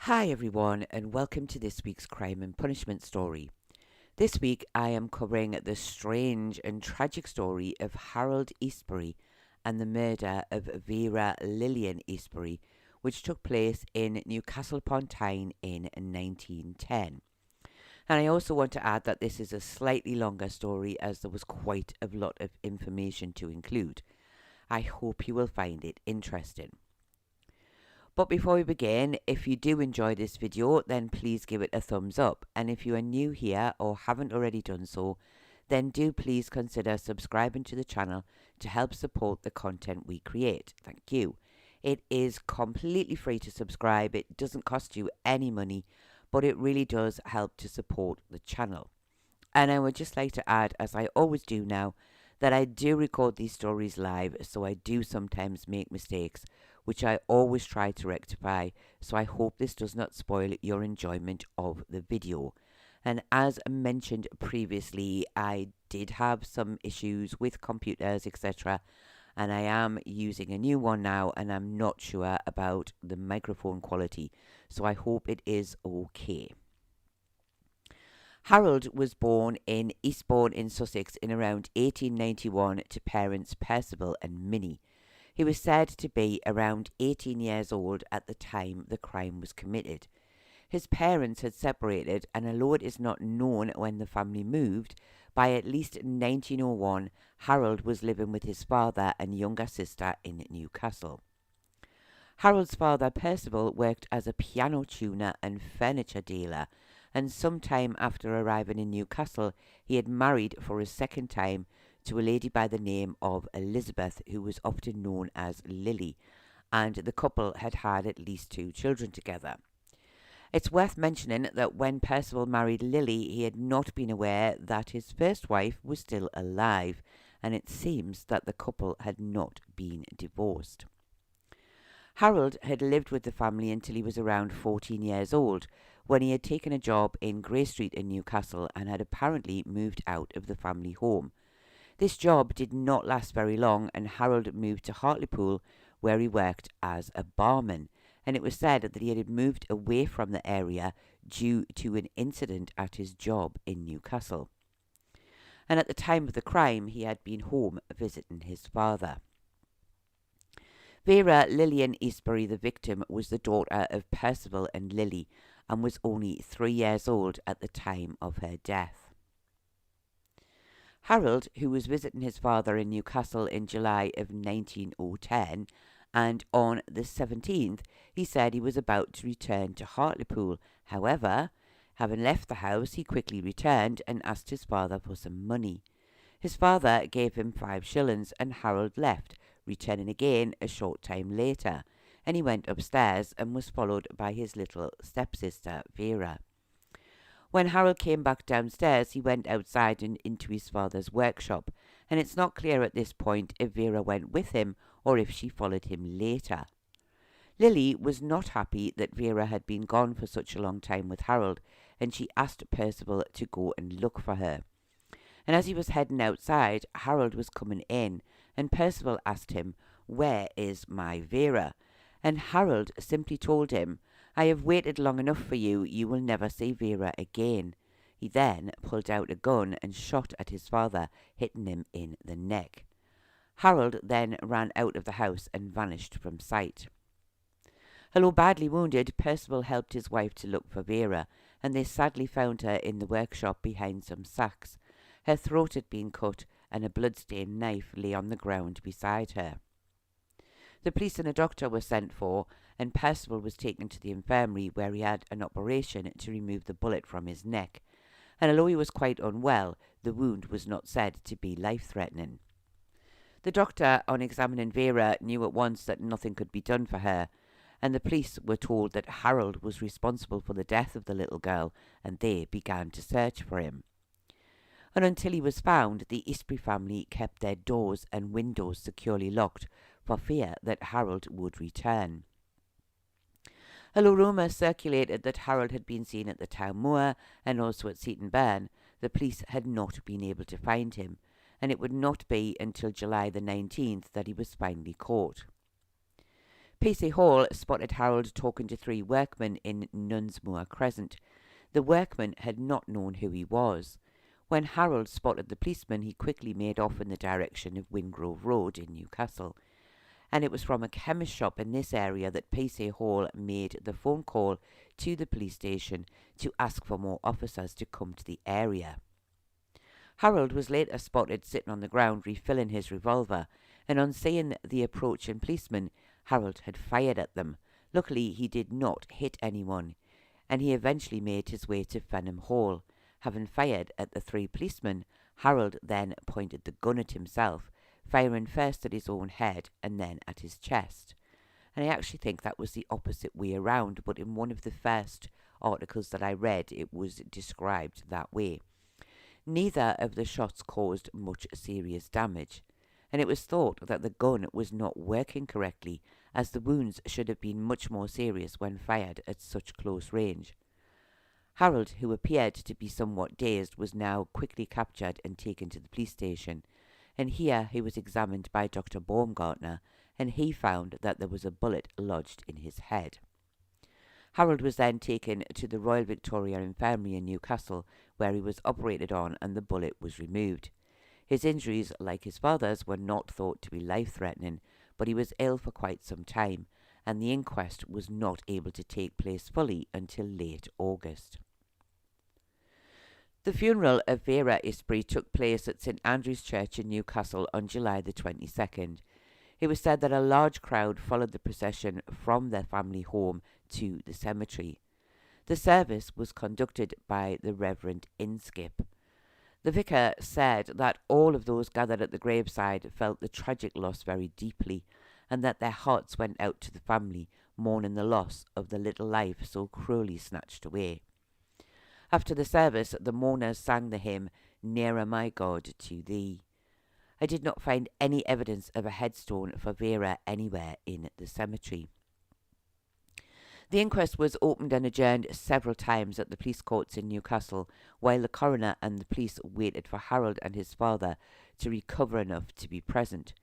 Hi everyone, and welcome to this week's Crime and Punishment story. This week I am covering the strange and tragic story of Harold Eastbury and the murder of Vera Lillian Eastbury, which took place in Newcastle Upon Tyne in 1910. And I also want to add that this is a slightly longer story as there was quite a lot of information to include. I hope you will find it interesting. But before we begin, if you do enjoy this video, then please give it a thumbs up. And if you are new here or haven't already done so, then do please consider subscribing to the channel to help support the content we create. Thank you. It is completely free to subscribe. It doesn't cost you any money, but it really does help to support the channel. And I would just like to add, as I always do now, that I do record these stories live, so I do sometimes make mistakes, which I always try to rectify, so I hope this does not spoil your enjoyment of the video. And as mentioned previously, I did have some issues with computers, etc., and I am using a new one now, and I'm not sure about the microphone quality, so I hope it is okay. Harold was born in Eastbourne in Sussex in around 1891 to parents Percival and Minnie. He was said to be around 18 years old at the time the crime was committed. His parents had separated, and although it is not known when the family moved, by at least 1901 Harold was living with his father and younger sister in Newcastle. Harold's father Percival worked as a piano tuner and furniture dealer, and sometime after arriving in Newcastle he had married for a second time to a lady by the name of Elizabeth, who was often known as Lily, and the couple had had at least 2 children together. It's worth mentioning that when Percival married Lily, he had not been aware that his first wife was still alive, and it seems that the couple had not been divorced. Harold had lived with the family until he was around 14 years old, when he had taken a job in Grey Street in Newcastle and had apparently moved out of the family home. This job did not last very long, and Harold moved to Hartlepool, where he worked as a barman, and it was said that he had moved away from the area due to an incident at his job in Newcastle. And at the time of the crime, he had been home visiting his father. Vera Lillian Eastbury, the victim, was the daughter of Percival and Lily, and was only 3 years old at the time of her death. Harold, who was visiting his father in Newcastle in July of 1910, and on the 17th he said he was about to return to Hartlepool. However, having left the house, he quickly returned and asked his father for some money. His father gave him 5 shillings, and Harold left, returning again a short time later, and he went upstairs and was followed by his little stepsister Vera. When Harold came back downstairs, he went outside and into his father's workshop, and it's not clear at this point if Vera went with him or if she followed him later. Lily was not happy that Vera had been gone for such a long time with Harold, and she asked Percival to go and look for her. And as he was heading outside, Harold was coming in, and Percival asked him, "Where is my Vera?" And Harold simply told him, "I have waited long enough for you. You will never see Vera again." He then pulled out a gun and shot at his father, hitting him in the neck. Harold then ran out of the house and vanished from sight. Although badly wounded, Percival helped his wife to look for Vera, and they sadly found her in the workshop behind some sacks. Her throat had been cut, and a blood-stained knife lay on the ground beside her. The police and a doctor were sent for, and Percival was taken to the infirmary, where he had an operation to remove the bullet from his neck. And although he was quite unwell, the wound was not said to be life-threatening. The doctor, on examining Vera, knew at once that nothing could be done for her, and the police were told that Harold was responsible for the death of the little girl, and they began to search for him. And until he was found, the Eastbury family kept their doors and windows securely locked for fear that Harold would return. Although rumours circulated that Harold had been seen at the town moor and also at Seaton Burn, the police had not been able to find him, and it would not be until July the 19th that he was finally caught. Pacey Hall spotted Harold talking to 3 workmen in Nunsmoor Crescent. The workmen had not known who he was. When Harold spotted the policeman, he quickly made off in the direction of Wingrove Road in Newcastle. And it was from a chemist shop in this area that Pacey Hall made the phone call to the police station to ask for more officers to come to the area. Harold was later spotted sitting on the ground refilling his revolver, and on seeing the approaching policeman, Harold had fired at them. Luckily, he did not hit anyone, and he eventually made his way to Fenham Hall. Having fired at the 3 policemen, Harold then pointed the gun at himself, firing first at his own head and then at his chest. And I actually think that was the opposite way around, but in one of the first articles that I read, it was described that way. Neither of the shots caused much serious damage, and it was thought that the gun was not working correctly, as the wounds should have been much more serious when fired at such close range. Harold, who appeared to be somewhat dazed, was now quickly captured and taken to the police station, and here he was examined by Dr. Baumgartner, and he found that there was a bullet lodged in his head. Harold was then taken to the Royal Victoria Infirmary in Newcastle, where he was operated on and the bullet was removed. His injuries, like his father's, were not thought to be life-threatening, but he was ill for quite some time, and the inquest was not able to take place fully until late August. The funeral of Vera Eastbury took place at St Andrew's Church in Newcastle on July the 22nd. It was said that a large crowd followed the procession from their family home to the cemetery. The service was conducted by the Reverend Inskip. The vicar said that all of those gathered at the graveside felt the tragic loss very deeply, and that their hearts went out to the family, mourning the loss of the little life so cruelly snatched away. After the service, the mourners sang the hymn, "Nearer, my God, to Thee." I did not find any evidence of a headstone for Vera anywhere in the cemetery. The inquest was opened and adjourned several times at the police courts in Newcastle, while the coroner and the police waited for Harold and his father to recover enough to be present.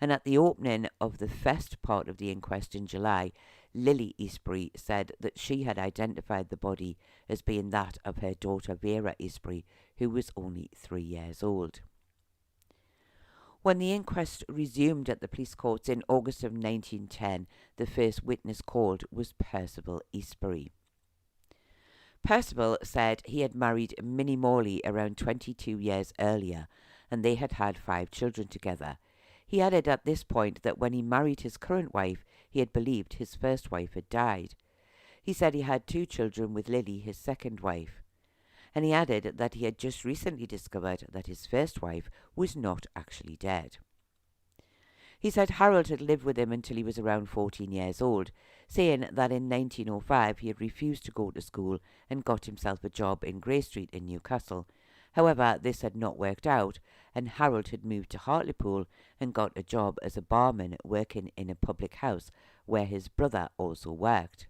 And at the opening of the first part of the inquest in July, Lily Eastbury said that she had identified the body as being that of her daughter Vera Eastbury, who was only 3 years old. When the inquest resumed at the police courts in August of 1910, the first witness called was Percival Eastbury. Percival said he had married Minnie Morley around 22 years earlier, and they had had 5 children together. He added at this point that when he married his current wife, he had believed his first wife had died. He said he had 2 children with Lily, his second wife. And he added that he had just recently discovered that his first wife was not actually dead. He said Harold had lived with him until he was around 14 years old, saying that in 1905 he had refused to go to school and got himself a job in Grey Street in Newcastle. However, this had not worked out, and Harold had moved to Hartlepool and got a job as a barman working in a public house where his brother also worked.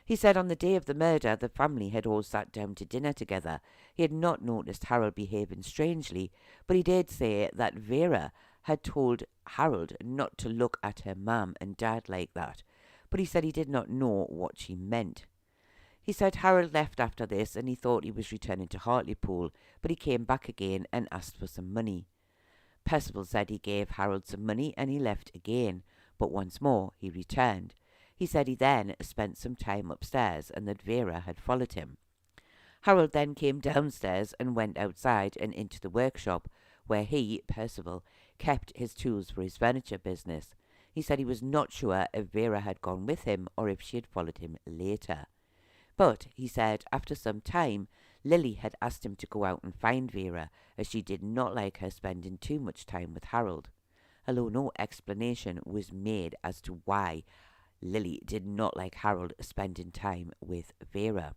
He said on the day of the murder the family had all sat down to dinner together. He had not noticed Harold behaving strangely, but he did say that Vera had told Harold not to look at her mum and dad like that, but he said he did not know what she meant. He said Harold left after this and he thought he was returning to Hartlepool, but he came back again and asked for some money. Percival said he gave Harold some money and he left again, but once more he returned. He said he then spent some time upstairs and that Vera had followed him. Harold then came downstairs and went outside and into the workshop, where he, Percival, kept his tools for his furniture business. He said he was not sure if Vera had gone with him or if she had followed him later. But, he said, after some time, Lily had asked him to go out and find Vera, as she did not like her spending too much time with Harold, although no explanation was made as to why Lily did not like Harold spending time with Vera.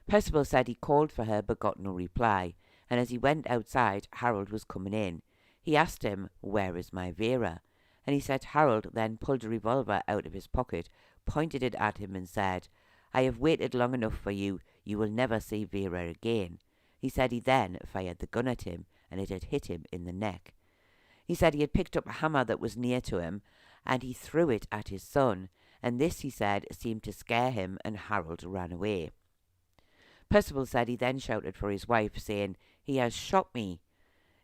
Percival said he called for her but got no reply, and as he went outside, Harold was coming in. He asked him, "Where is my Vera?" And he said Harold then pulled a revolver out of his pocket, pointed it at him and said, "I have waited long enough for you. You will never see Vera again." He said he then fired the gun at him, and it had hit him in the neck. He said he had picked up a hammer that was near to him, and he threw it at his son, and this, he said, seemed to scare him, and Harold ran away. Percival said he then shouted for his wife, saying, "He has shot me."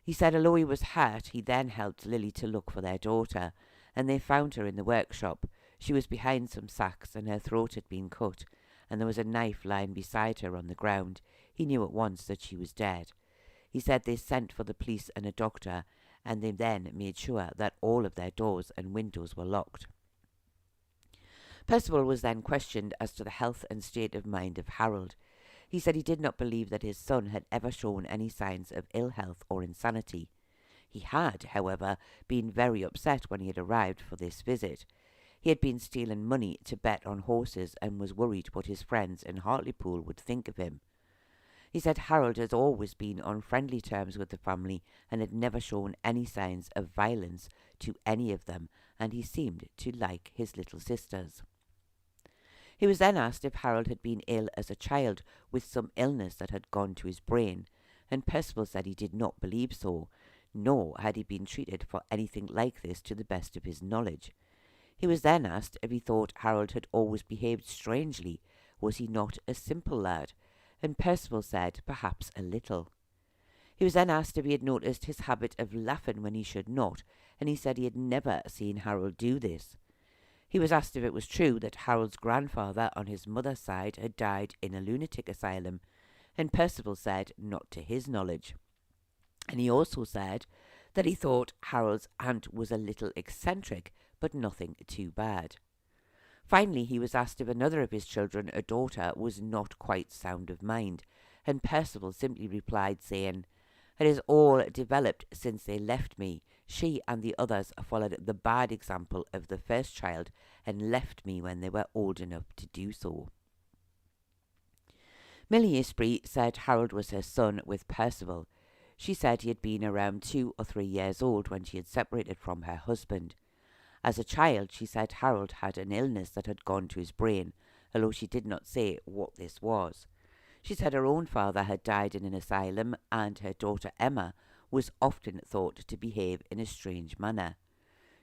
He said although he was hurt, he then helped Lily to look for their daughter, and they found her in the workshop. She was behind some sacks, and her throat had been cut, and there was a knife lying beside her on the ground. He knew at once that she was dead. He said they sent for the police and a doctor, and they then made sure that all of their doors and windows were locked. Percival was then questioned as to the health and state of mind of Harold. He said he did not believe that his son had ever shown any signs of ill health or insanity. He had, however, been very upset when he had arrived for this visit. He had been stealing money to bet on horses and was worried what his friends in Hartlepool would think of him. He said Harold had always been on friendly terms with the family and had never shown any signs of violence to any of them, and he seemed to like his little sisters. He was then asked if Harold had been ill as a child with some illness that had gone to his brain, and Percival said he did not believe so, nor had he been treated for anything like this to the best of his knowledge. He was then asked if he thought Harold had always behaved strangely. Was he not a simple lad? And Percival said perhaps a little. He was then asked if he had noticed his habit of laughing when he should not, and he said he had never seen Harold do this. He was asked if it was true that Harold's grandfather on his mother's side had died in a lunatic asylum, and Percival said not to his knowledge. And he also said that he thought Harold's aunt was a little eccentric, but nothing too bad. Finally, he was asked if another of his children, a daughter, was not quite sound of mind, and Percival simply replied, saying, "It has all developed since they left me. She and the others followed the bad example of the first child and left me when they were old enough to do so." Millie Eastbury said Harold was her son with Percival. She said he had been around 2 or 3 years old when she had separated from her husband. As a child, she said Harold had an illness that had gone to his brain, although she did not say what this was. She said her own father had died in an asylum, and her daughter Emma was often thought to behave in a strange manner.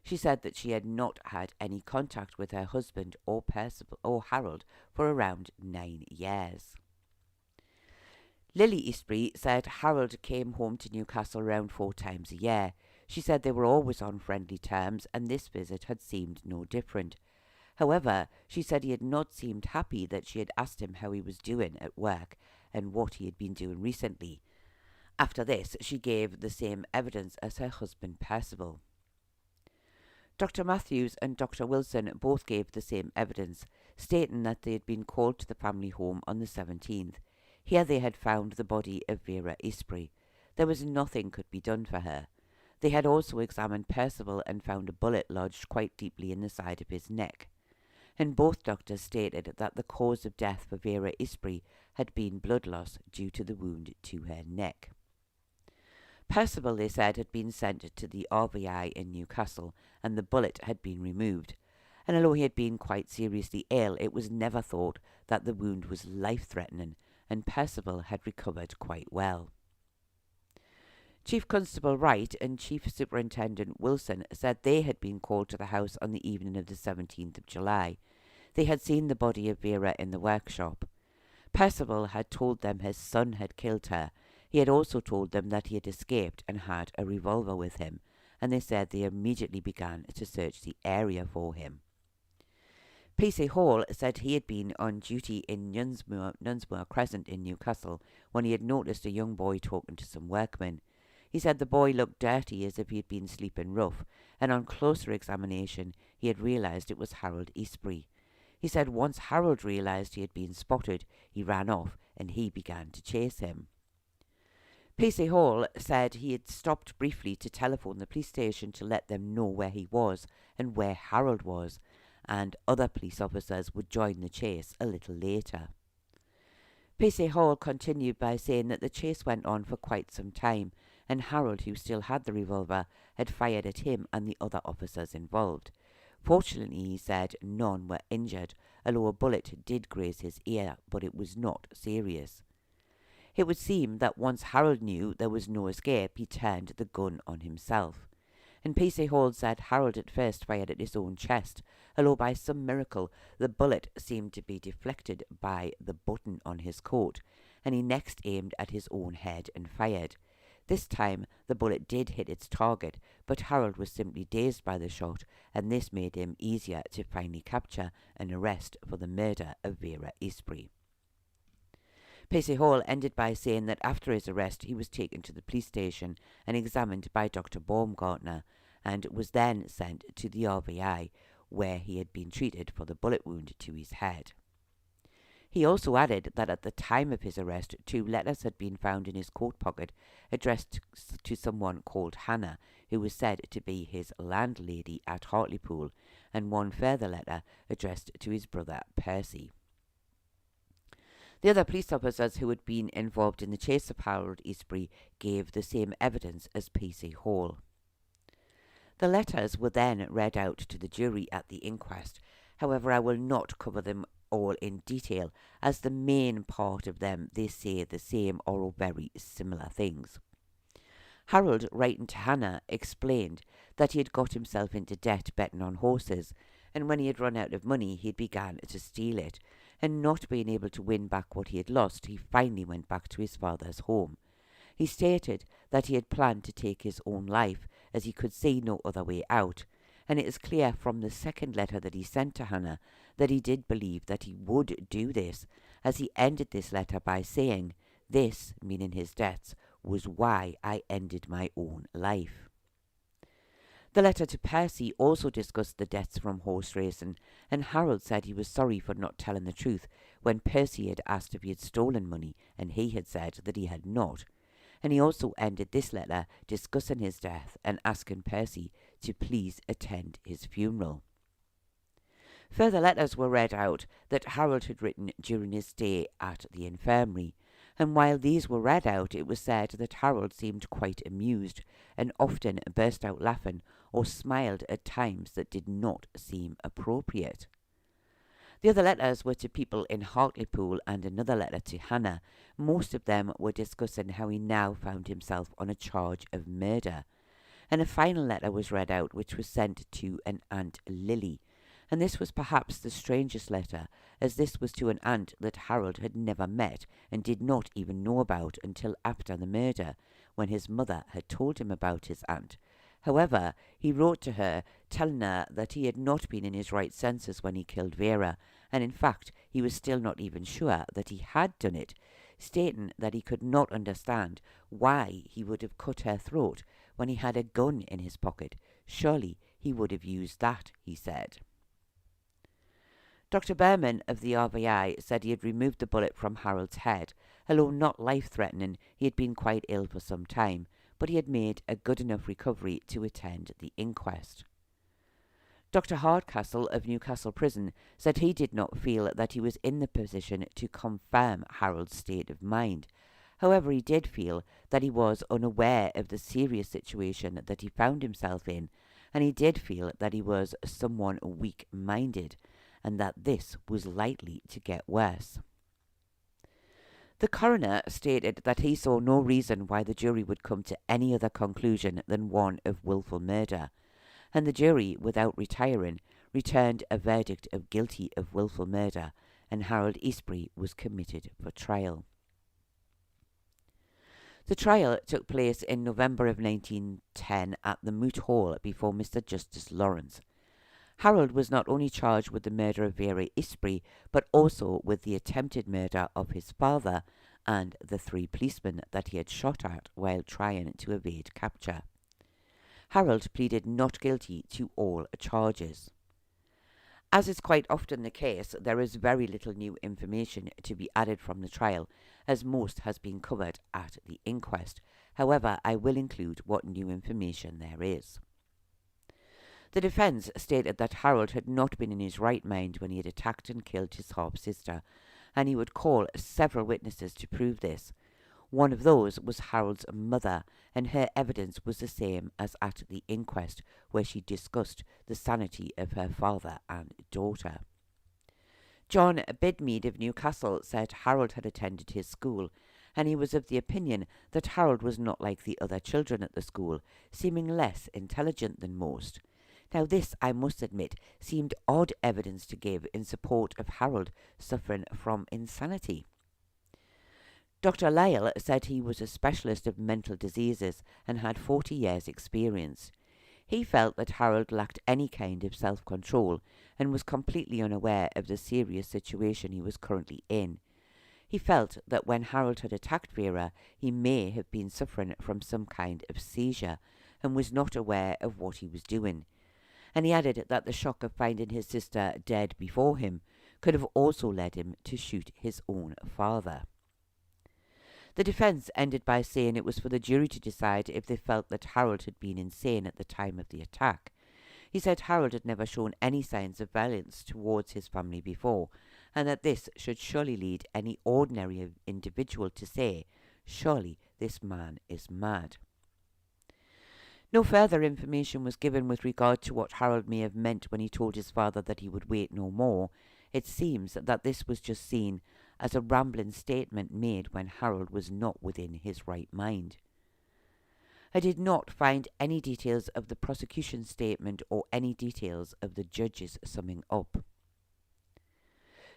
She said that she had not had any contact with her husband or Percival or Harold for around 9 years. Lily Eastbury said Harold came home to Newcastle around 4 times a year. She said they were always on friendly terms, and this visit had seemed no different. However, she said he had not seemed happy that she had asked him how he was doing at work and what he had been doing recently. After this, she gave the same evidence as her husband Percival. Dr. Matthews and Dr. Wilson both gave the same evidence, stating that they had been called to the family home on the 17th. Here they had found the body of Vera Eastbury. There was nothing could be done for her. They had also examined Percival and found a bullet lodged quite deeply in the side of his neck. And both doctors stated that the cause of death for Vera Eastbury had been blood loss due to the wound to her neck. Percival, they said, had been sent to the RVI in Newcastle, and the bullet had been removed. And although he had been quite seriously ill, it was never thought that the wound was life-threatening, and Percival had recovered quite well. Chief Constable Wright and Chief Superintendent Wilson said they had been called to the house on the evening of the 17th of July. They had seen the body of Vera in the workshop. Percival had told them his son had killed her. He had also told them that he had escaped and had a revolver with him, and they said they immediately began to search the area for him. P.C. Hall said he had been on duty in Nunsmore Crescent in Newcastle when he had noticed a young boy talking to some workmen. He said the boy looked dirty as if he had been sleeping rough, and on closer examination he had realised it was Harold Eastbury. He said once Harold realised he had been spotted, he ran off and he began to chase him. P.C. Hall said he had stopped briefly to telephone the police station to let them know where he was and where Harold was, and other police officers would join the chase a little later. P.C. Hall continued by saying that the chase went on for quite some time, and Harold, who still had the revolver, had fired at him and the other officers involved. Fortunately, he said, none were injured, although a bullet did graze his ear, but it was not serious. It would seem that once Harold knew there was no escape, he turned the gun on himself. and P.C. Hall said Harold at first fired at his own chest, although by some miracle the bullet seemed to be deflected by the button on his coat, and he next aimed at his own head and fired. This time the bullet did hit its target, but Harold was simply dazed by the shot, and this made him easier to finally capture and arrest for the murder of Vera Eastbury. P.C. Hall ended by saying that after his arrest he was taken to the police station and examined by Dr. Baumgartner, and was then sent to the RVI, where he had been treated for the bullet wound to his head. He also added that at the time of his arrest 2 letters had been found in his coat pocket addressed to someone called Hannah, who was said to be his landlady at Hartlepool, and 1 further letter addressed to his brother Percy. The other police officers who had been involved in the chase of Harold Eastbury gave the same evidence as P.C. Hall. The letters were then read out to the jury at the inquest. However, I will not cover them all in detail, as the main part of them they say the same or very similar things. Harold, writing to Hannah, explained that he had got himself into debt betting on horses, and when he had run out of money he began to steal it, and not being able to win back what he had lost, he finally went back to his father's home. He stated that he had planned to take his own life, as he could see no other way out, and it is clear from the second letter that he sent to Hannah that he did believe that he would do this, as he ended this letter by saying, "This," meaning his debts, "was why I ended my own life." The letter to Percy also discussed the debts from horse racing, and Harold said he was sorry for not telling the truth when Percy had asked if he had stolen money, and he had said that he had not. And he also ended this letter discussing his death and asking Percy to please attend his funeral. Further letters were read out that Harold had written during his stay at the infirmary, and while these were read out it was said that Harold seemed quite amused, and often burst out laughing or smiled at times that did not seem appropriate. The other letters were to people in Hartlepool and another letter to Hannah. Most of them were discussing how he now found himself on a charge of murder. And a final letter was read out which was sent to an Aunt Lily, and this was perhaps the strangest letter, as this was to an aunt that Harold had never met and did not even know about until after the murder, when his mother had told him about his aunt. However, he wrote to her, telling her that he had not been in his right senses when he killed Vera, and in fact he was still not even sure that he had done it, stating that he could not understand why he would have cut her throat when he had a gun in his pocket. Surely he would have used that, he said. Dr. Berman of the RVI said he had removed the bullet from Harold's head. Although not life-threatening, he had been quite ill for some time, but he had made a good enough recovery to attend the inquest. Dr. Hardcastle of Newcastle Prison said he did not feel that he was in the position to confirm Harold's state of mind. However, he did feel that he was unaware of the serious situation that he found himself in, and he did feel that he was someone weak-minded, and that this was likely to get worse. The coroner stated that he saw no reason why the jury would come to any other conclusion than one of wilful murder, and the jury, without retiring, returned a verdict of guilty of wilful murder, and Harold Eastbury was committed for trial. The trial took place in November of 1910 at the Moot Hall before Mr. Justice Lawrence. Harold was not only charged with the murder of Vera Eastbury, but also with the attempted murder of his father and the 3 policemen that he had shot at while trying to evade capture. Harold pleaded not guilty to all charges. As is quite often the case, there is very little new information to be added from the trial, as most has been covered at the inquest. However, I will include what new information there is. The defence stated that Harold had not been in his right mind when he had attacked and killed his half-sister, and he would call several witnesses to prove this. One of those was Harold's mother, and her evidence was the same as at the inquest, where she discussed the sanity of her father and daughter. John Bidmead of Newcastle said Harold had attended his school, and he was of the opinion that Harold was not like the other children at the school, seeming less intelligent than most. Now this, I must admit, seemed odd evidence to give in support of Harold suffering from insanity. Dr. Lyle said he was a specialist of mental diseases and had 40 years' experience. He felt that Harold lacked any kind of self-control and was completely unaware of the serious situation he was currently in. He felt that when Harold had attacked Vera, he may have been suffering from some kind of seizure and was not aware of what he was doing. And he added that the shock of finding his sister dead before him could have also led him to shoot his own father. The defence ended by saying it was for the jury to decide if they felt that Harold had been insane at the time of the attack. He said Harold had never shown any signs of violence towards his family before, and that this should surely lead any ordinary individual to say, "Surely this man is mad." No further information was given with regard to what Harold may have meant when he told his father that he would wait no more. It seems that this was just seen as a rambling statement made when Harold was not within his right mind. I did not find any details of the prosecution statement or any details of the judge's summing up.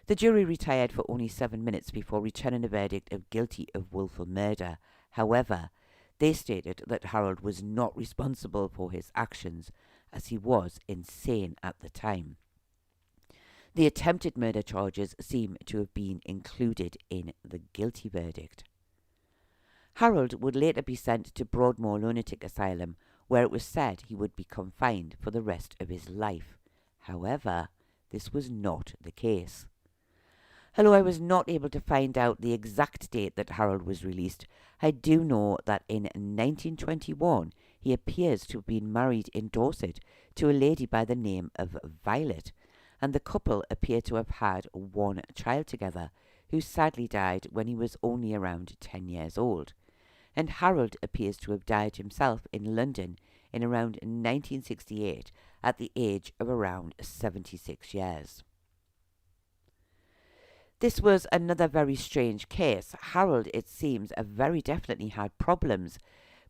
The jury retired for only 7 minutes before returning a verdict of guilty of wilful murder. However, they stated that Harold was not responsible for his actions, as he was insane at the time. The attempted murder charges seem to have been included in the guilty verdict. Harold would later be sent to Broadmoor Lunatic Asylum, where it was said he would be confined for the rest of his life. However, this was not the case. Although I was not able to find out the exact date that Harold was released, I do know that in 1921 he appears to have been married in Dorset to a lady by the name of Violet, and the couple appear to have had one child together, who sadly died when he was only around 10 years old. And Harold appears to have died himself in London in around 1968 at the age of around 76 years. This was another very strange case. Harold, it seems, very definitely had problems,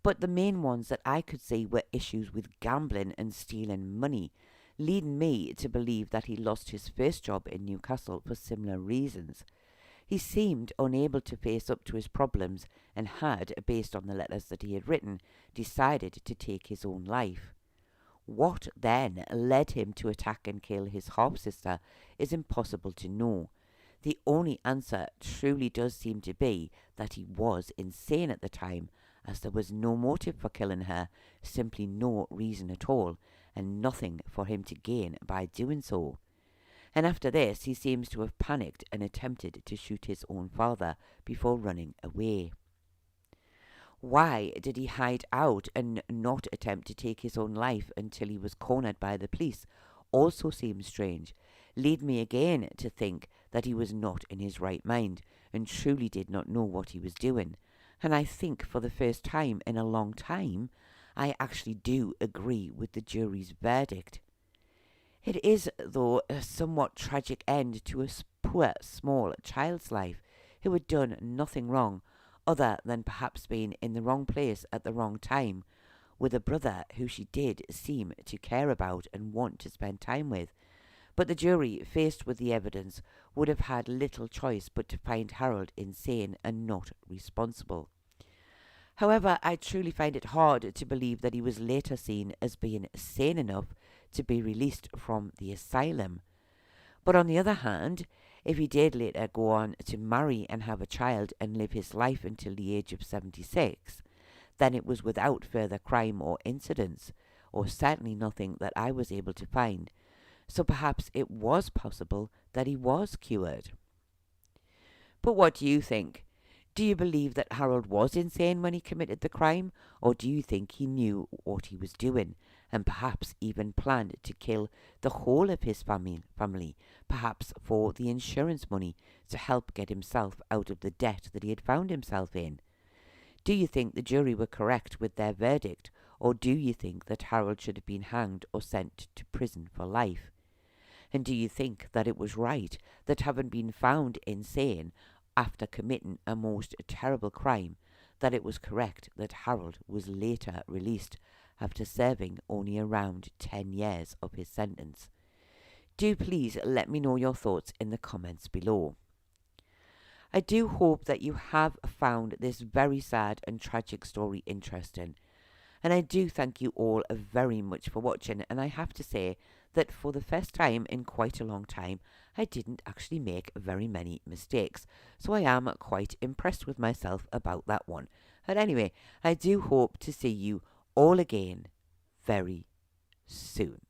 but the main ones that I could see were issues with gambling and stealing money, leading me to believe that he lost his first job in Newcastle for similar reasons. He seemed unable to face up to his problems and had, based on the letters that he had written, decided to take his own life. What then led him to attack and kill his half-sister is impossible to know. The only answer truly does seem to be that he was insane at the time, as there was no motive for killing her, simply no reason at all, and nothing for him to gain by doing so. And after this he seems to have panicked and attempted to shoot his own father before running away. Why did he hide out and not attempt to take his own life until he was cornered by the police also seems strange, lead me again to think that he was not in his right mind and truly did not know what he was doing. And I think for the first time in a long time, I actually do agree with the jury's verdict. It is, though, a somewhat tragic end to a poor, small child's life who had done nothing wrong other than perhaps being in the wrong place at the wrong time with a brother who she did seem to care about and want to spend time with. But the jury, faced with the evidence, would have had little choice but to find Harold insane and not responsible. However, I truly find it hard to believe that he was later seen as being sane enough to be released from the asylum. But on the other hand, if he did later go on to marry and have a child and live his life until the age of 76, then it was without further crime or incidents, or certainly nothing that I was able to find. So perhaps it was possible that he was cured. But what do you think? Do you believe that Harold was insane when he committed the crime, or do you think he knew what he was doing, and perhaps even planned to kill the whole of his family, perhaps for the insurance money to help get himself out of the debt that he had found himself in? Do you think the jury were correct with their verdict, or do you think that Harold should have been hanged or sent to prison for life? And do you think that it was right that, having been found insane after committing a most terrible crime, that it was correct that Harold was later released after serving only around 10 years of his sentence. Do please let me know your thoughts in the comments below. I do hope that you have found this very sad and tragic story interesting, and I do thank you all very much for watching, and I have to say that for the first time in quite a long time, I didn't actually make very many mistakes, so I am quite impressed with myself about that one. But anyway, I do hope to see you all again very soon.